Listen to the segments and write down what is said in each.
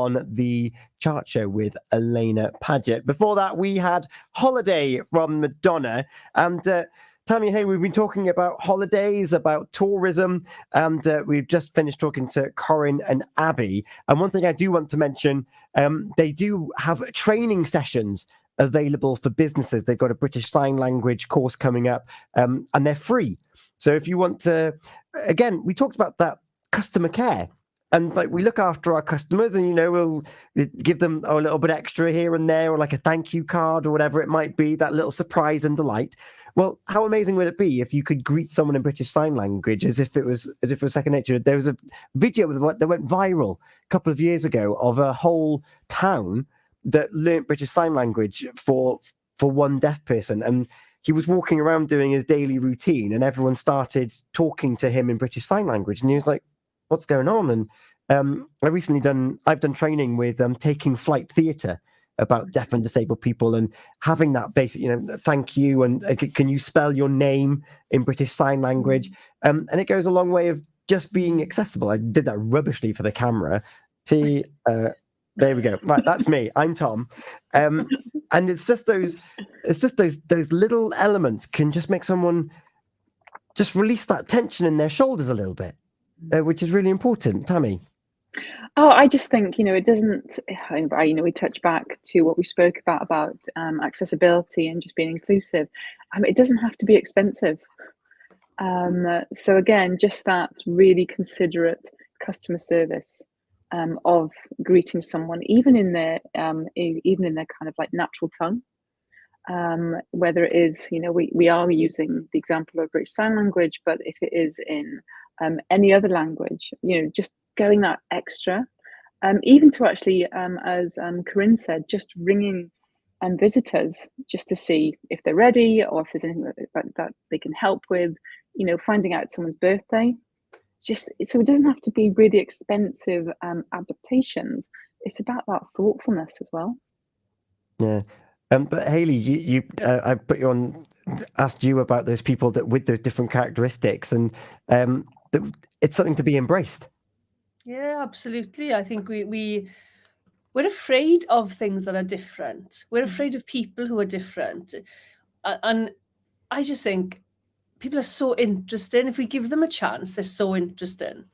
on the chart show with Elena Paget. Before that, we had Holiday from Madonna. And Tammy, hey, we've been talking about holidays, about tourism, and we've just finished talking to Corin and Abby. And one thing I do want to mention, they do have training sessions available for businesses. They've got a British Sign Language course coming up, and they're free. So if you want to, again, we talked about that customer care. And like we look after our customers and, we'll give them a little bit extra here and there, or like a thank you card or whatever it might be, that little surprise and delight. Well, how amazing would it be if you could greet someone in British Sign Language as if it was second nature? There was a video that went viral a couple of years ago of a whole town that learnt British Sign Language for one deaf person. And he was walking around doing his daily routine and everyone started talking to him in British Sign Language. And he was like, what's going on? And I've done training with Taking Flight Theatre about deaf and disabled people and having that basic, thank you. And can you spell your name in British Sign Language? And it goes a long way of just being accessible. I did that rubbishly for the camera. See, there we go. Right, that's me. I'm Tom. And it's just those little elements can just make someone just release that tension in their shoulders a little bit, which is really important. Tammy. Oh, I just think, it doesn't, we touch back to what we spoke about accessibility and just being inclusive. It doesn't have to be expensive. So again, just that really considerate customer service of greeting someone, even in their kind of like natural tongue. Whether it is, we are using the example of British Sign Language, but if it is in any other language, just going that extra, even to actually, as Corinne said, just ringing visitors just to see if they're ready or if there's anything that they can help with, finding out someone's birthday. Just so it doesn't have to be really expensive adaptations. It's about that thoughtfulness as well. Yeah. But Hayley, I put you on, asked you about those people that with those different characteristics, and it's something to be embraced. Yeah, absolutely. I think we're afraid of things that are different. We're afraid of people who are different, and I just think people are so interesting. If we give them a chance, they're so interesting.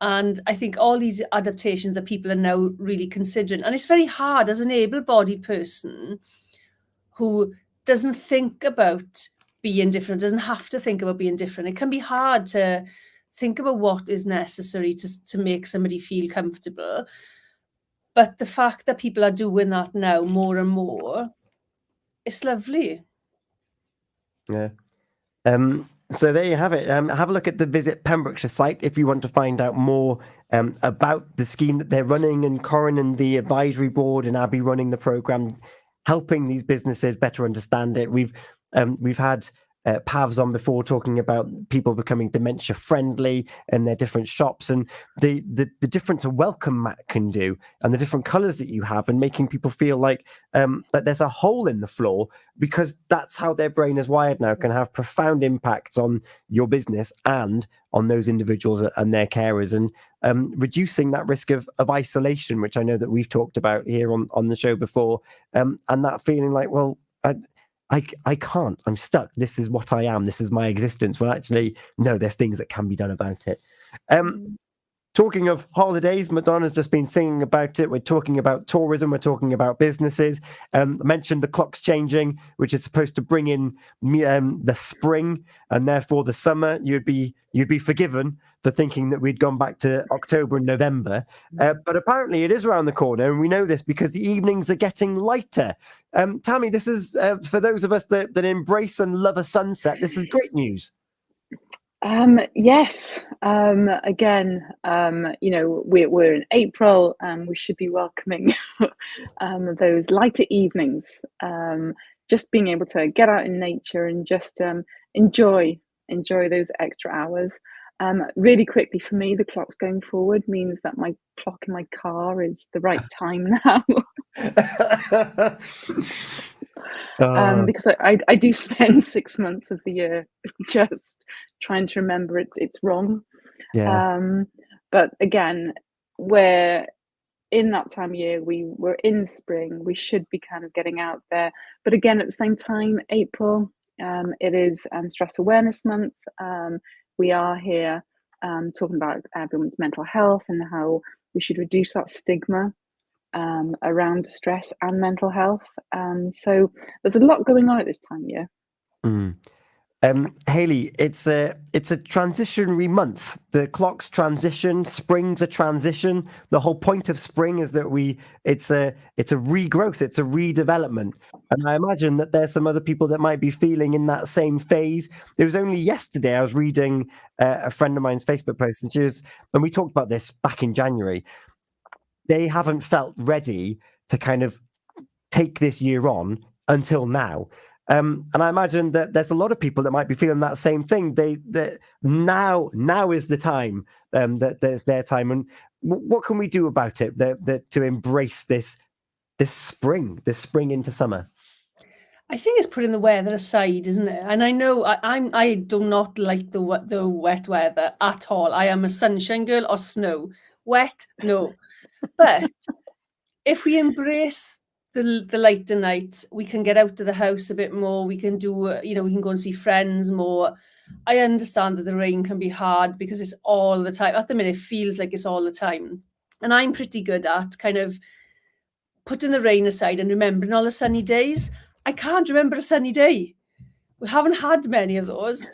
And I think all these adaptations that people are now really considering, and it's very hard as an able-bodied person who doesn't think about being different, doesn't have to think about being different. It can be hard to think about what is necessary to make somebody feel comfortable. But the fact that people are doing that now more and more, it's lovely. Yeah. So there you have it. Have a look at the Visit Pembrokeshire site if you want to find out more about the scheme that they're running, and Corin and the advisory board and Abby running the programme, helping these businesses better understand it. We've had Pavs on before talking about people becoming dementia friendly in their different shops, and the difference a welcome mat can do, and the different colours that you have, and making people feel like that there's a hole in the floor, because that's how their brain is wired now, can have profound impacts on your business and on those individuals and their carers, and reducing that risk of isolation, which I know that we've talked about here on the show before, and that feeling like, well, I can't, I'm stuck, this is what I am, this is my existence. Well, actually, no, there's things that can be done about it. Talking of holidays, Madonna's just been singing about it. We're talking about tourism, we're talking about businesses. I mentioned the clock's changing, which is supposed to bring in the spring and therefore the summer. You'd be forgiven for thinking that we'd gone back to October and November. But apparently it is around the corner, and we know this because the evenings are getting lighter. Tammy, this is, for those of us that embrace and love a sunset, this is great news. Yes. Again, we're in April, and we should be welcoming those lighter evenings. Just being able to get out in nature and just enjoy those extra hours. Really quickly, for me, the clock's going forward means that my clock in my car is the right time now. Because I do spend 6 months of the year just trying to remember it's wrong. Yeah. But again, where in that time of year, we're in spring, we should be kind of getting out there. But again, at the same time, April, it is Stress Awareness Month. We are here talking about everyone's mental health and how we should reduce that stigma around stress and mental health. So there's a lot going on at this time of year. Mm. Hayley, it's a transitionary month. The clocks transition, spring's a transition. The whole point of spring is that it's a regrowth, it's a redevelopment. And I imagine that there's some other people that might be feeling in that same phase. It was only yesterday I was reading a friend of mine's Facebook post, and we talked about this back in January. They haven't felt ready to kind of take this year on until now. And I imagine that there's a lot of people that might be feeling that same thing. That now is the time that there's their time. And what can we do about it to embrace this spring into summer? I think it's putting the weather aside, isn't it? And I know I do not like the wet weather at all. I am a sunshine girl or snow. Wet, no. But if we embrace the lighter nights, we can get out of the house a bit more. We can do, we can go and see friends more. I understand that the rain can be hard because it's all the time. At the minute, it feels like it's all the time. And I'm pretty good at kind of putting the rain aside and remembering all the sunny days. I can't remember a sunny day. We haven't had many of those.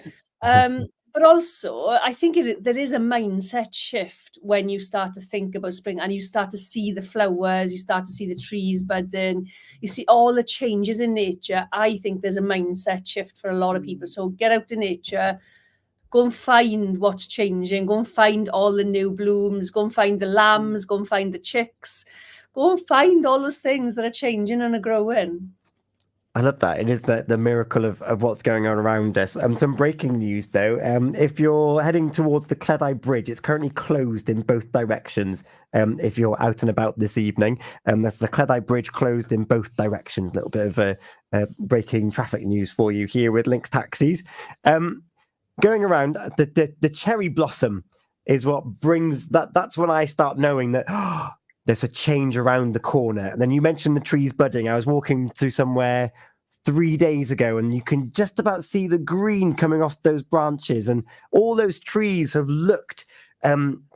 But also, I think there is a mindset shift when you start to think about spring and you start to see the flowers, you start to see the trees budding, you see all the changes in nature. I think there's a mindset shift for a lot of people. So get out to nature, go and find what's changing, go and find all the new blooms, go and find the lambs, go and find the chicks, go and find all those things that are changing and are growing. I love that. It is the miracle of what's going on around us. Some breaking news, though. If you're heading towards the Cleddau Bridge, it's currently closed in both directions. If you're out and about this evening, that's the Cleddau Bridge closed in both directions. A little bit of a breaking traffic news for you here with Links Taxis. Going around, the cherry blossom is what brings that. That's when I start knowing that there's a change around the corner. And then you mentioned the trees budding. I was walking through somewhere 3 days ago, and you can just about see the green coming off those branches. And all those trees have looked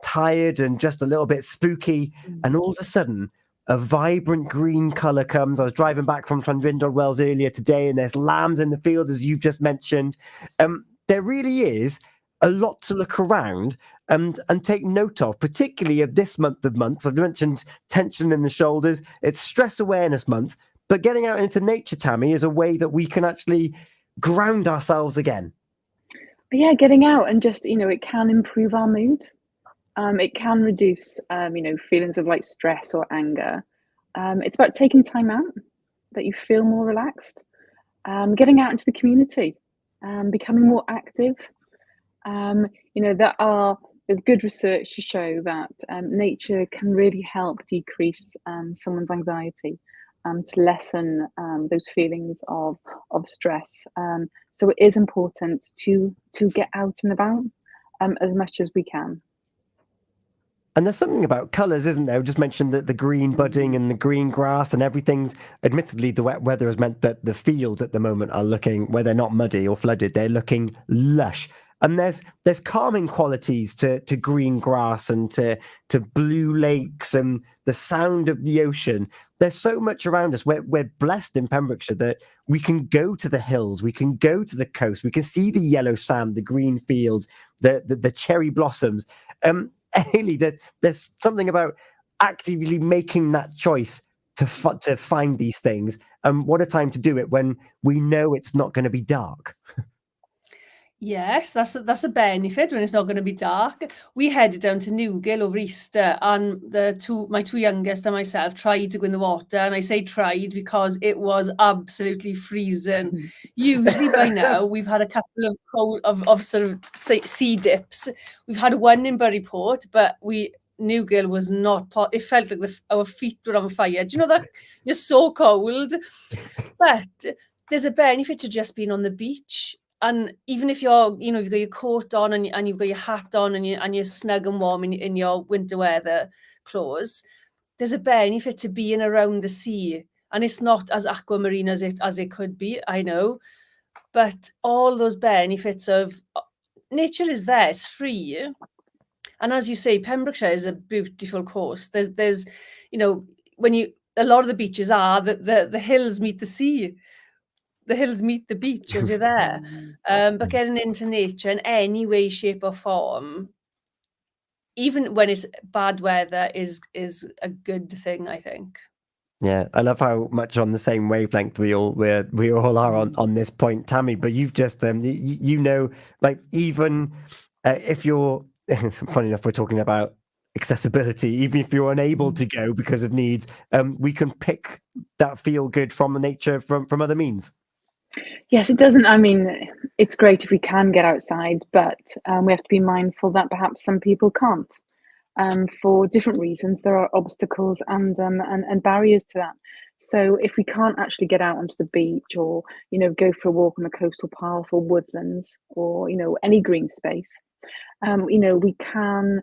tired and just a little bit spooky. And all of a sudden, a vibrant green colour comes. I was driving back from Llandrindod Wells earlier today, and there's lambs in the field, as you've just mentioned. There really is a lot to look around and take note of, particularly of this month of months. I've mentioned tension in the shoulders. It's Stress Awareness Month, but getting out into nature, Tammy, is a way that we can actually ground ourselves again. Yeah, getting out and just, it can improve our mood. It can reduce, feelings of like stress or anger. It's about taking time out that you feel more relaxed, getting out into the community, becoming more active. There's good research to show that nature can really help decrease someone's anxiety, to lessen those feelings of stress. So it is important to get out and about as much as we can. And there's something about colours, isn't there? I just mentioned that the green budding and the green grass and everything's, admittedly, the wet weather has meant that the fields at the moment are looking, where they're not muddy or flooded, they're looking lush. And there's calming qualities to green grass and to blue lakes and the sound of the ocean. There's so much around us. We're blessed in Pembrokeshire that we can go to the hills, we can go to the coast, we can see the yellow sand, the green fields, the cherry blossoms. Hayley, there's something about actively making that choice to find these things. And what a time to do it when we know it's not going to be dark. Yes, that's a benefit when it's not going to be dark. We headed down to Newgill over Easter, and my two youngest and myself tried to go in the water. And I say tried because it was absolutely freezing. Usually by now we've had a couple of sort of sea dips. We've had one in Buryport, but Newgill was not. It felt like our feet were on fire. Do you know that you're so cold? But there's a benefit to just being on the beach. And even if you've got your coat on and you've got your hat on and you're snug and warm in your winter weather clothes, there's a benefit to being around the sea, and it's not as aquamarine as it could be, I know, but all those benefits of nature is there, it's free. And as you say, Pembrokeshire is a beautiful coast. There's a lot of the beaches are the hills meet the sea. The hills meet the beach as you're there. But getting into nature in any way, shape or form, even when it's bad weather, is a good thing, I think. Yeah, I love how much on the same wavelength we all are on this point, Tammy. But you've just like, even if you're funny enough, we're talking about accessibility. Even if you're unable to go because of needs, we can pick that feel good from the nature from other means. Yes, it doesn't. I mean, it's great if we can get outside, but we have to be mindful that perhaps some people can't. For different reasons, there are obstacles and barriers to that. So if we can't actually get out onto the beach, or go for a walk on the coastal path or woodlands, or any green space, we can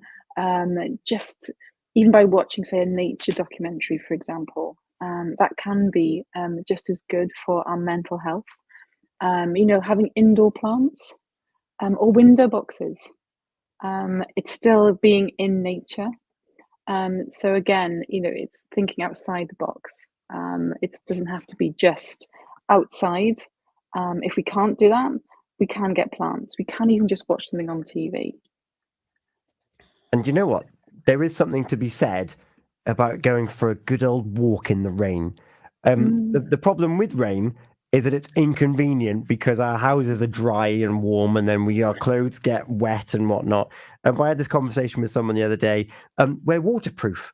just, even by watching, say, a nature documentary, for example, that can be just as good for our mental health. Having indoor plants or window boxes. It's still being in nature. So again, it's thinking outside the box. It doesn't have to be just outside. If we can't do that, we can get plants. We can even just watch something on TV. And you know what? There is something to be said about going for a good old walk in the rain. The problem with rain is that it's inconvenient because our houses are dry and warm, and then our clothes get wet and whatnot. And I had this conversation with someone the other day. We're waterproof,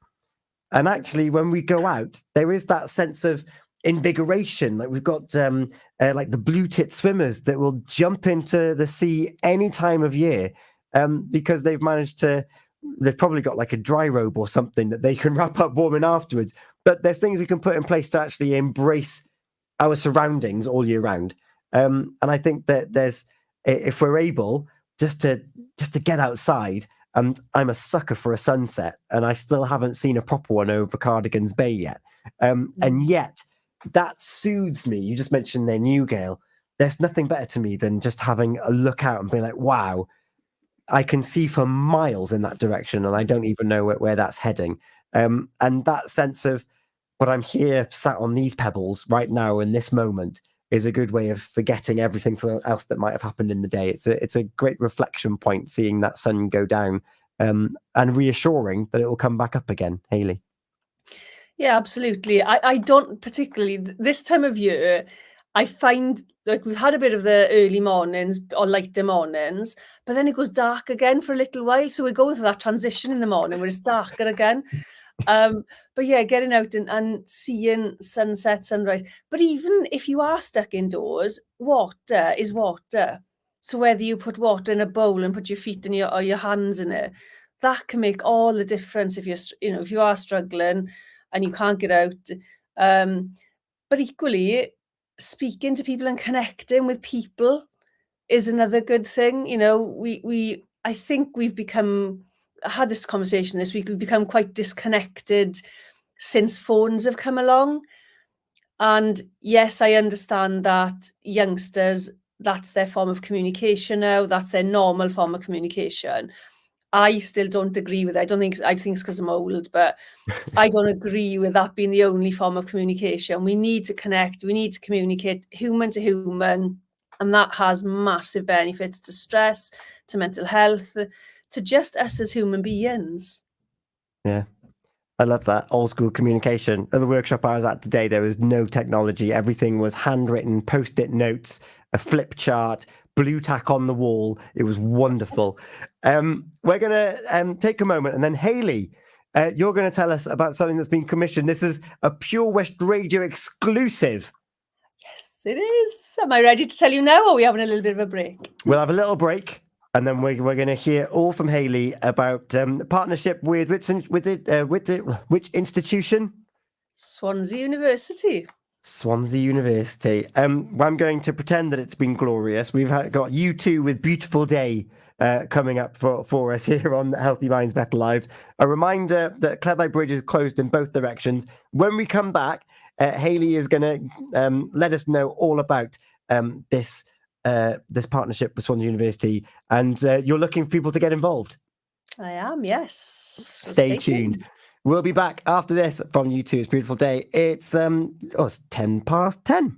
and actually, when we go out, there is that sense of invigoration. Like, we've got like the blue tit swimmers that will jump into the sea any time of year, because they've probably got like a dry robe or something that they can wrap up warm in afterwards. But there's things we can put in place to actually embrace our surroundings all year round. And I think that if we're able just to get outside, and I'm a sucker for a sunset, and I still haven't seen a proper one over Cardigan's Bay yet. And yet that soothes me. You just mentioned there, Newgale. There's nothing better to me than just having a look out and being like, wow, I can see for miles in that direction, and I don't even know where that's heading. And that sense of, but I'm here sat on these pebbles right now in this moment, is a good way of forgetting everything else that might have happened in the day. It's a great reflection point, seeing that sun go down, and reassuring that it will come back up again. Hayley. Yeah, absolutely. I don't particularly, this time of year, I find like we've had a bit of the early mornings or lighter mornings, but then it goes dark again for a little while. So we go through that transition in the morning where it's darker again. But yeah, getting out and seeing sunset, sunrise. But even if you are stuck indoors, water is water. So whether you put water in a bowl and put your feet in or your hands in it, that can make all the difference if if you are struggling and you can't get out. But equally, speaking to people and connecting with people is another good thing. I think I had this conversation this week, we've become quite disconnected since phones have come along. And yes, I understand that youngsters, that's their form of communication now, that's their normal form of communication. I still don't agree with it. I think it's because I'm old, but I don't agree with that being the only form of communication. We need to connect, we need to communicate human to human, and that has massive benefits to stress, to mental health, to just us as human beings. Yeah, I love that old school communication. At the workshop I was at today, there was no technology. Everything was handwritten, post-it notes, a flip chart, blue tack on the wall. It was wonderful. We're going to take a moment, and then Hayley, you're going to tell us about something that's been commissioned. This is a Pure West Radio exclusive. Yes, it is. Am I ready to tell you now, or are we having a little bit of a break? We'll have a little break, and then we're going to hear all from Hayley about partnership with which institution? Swansea University. Swansea University. I'm going to pretend that it's been glorious. We've got U2 with Beautiful Day coming up for us here on Healthy Minds, Better Lives. A reminder that Cleddau Bridge is closed in both directions. When we come back, Hayley is going to let us know all about this partnership with Swansea University, and you're looking for people to get involved. I am, yes. So Stay tuned. We'll be back after this from you two. It's a beautiful day. It's 10 past 10.